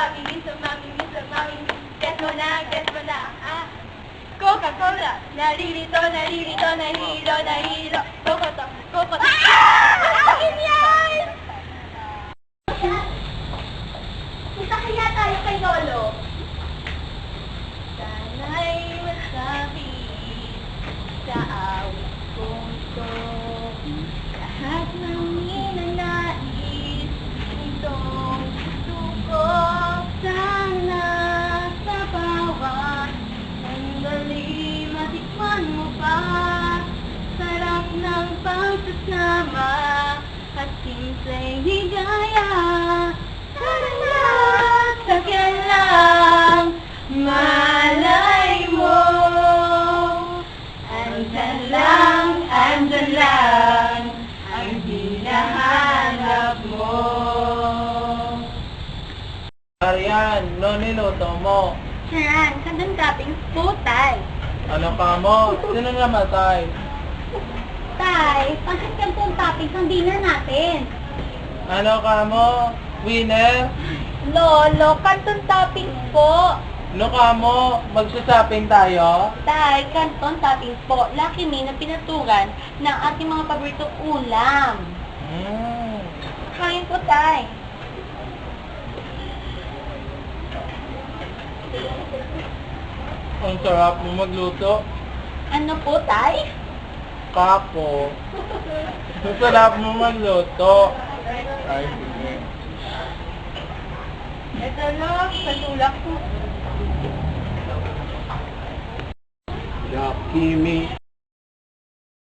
mamimiss. Guess mo na, ah. Coca-Cola, naririto, nahihilo. Coco. Akin yan! Punta kaya tayo kay Lolo. Sana'y masabi sa awit kong ito, lahat ng ninanais itong suko. Sana sa bawat sandali matikman mo pa sarap ng pagsasama at simpleng higaya. Sana sakyan lang malay mo, andyan lang ang hinahanap mo. Arian, no niluto mo. Yan, kandang toppings po, Tay. Ano ka mo? Sino namatay? Tay, bakit kantong toppings ang dinner natin? Ano ka mo? Winner? Lolo, kantong toppings po. Ano ka mo? Magsashopping tayo? Tay, kanton toppings po. Lucky Me na pinaturan ng ating mga paboritong ulam. Kain po, Tay. Ang sarap mo magluto. Ano po, Tay? Kako. Ang sarap mo magluto. Ay, sige. Ito lang, sa tulak po. Lucky me.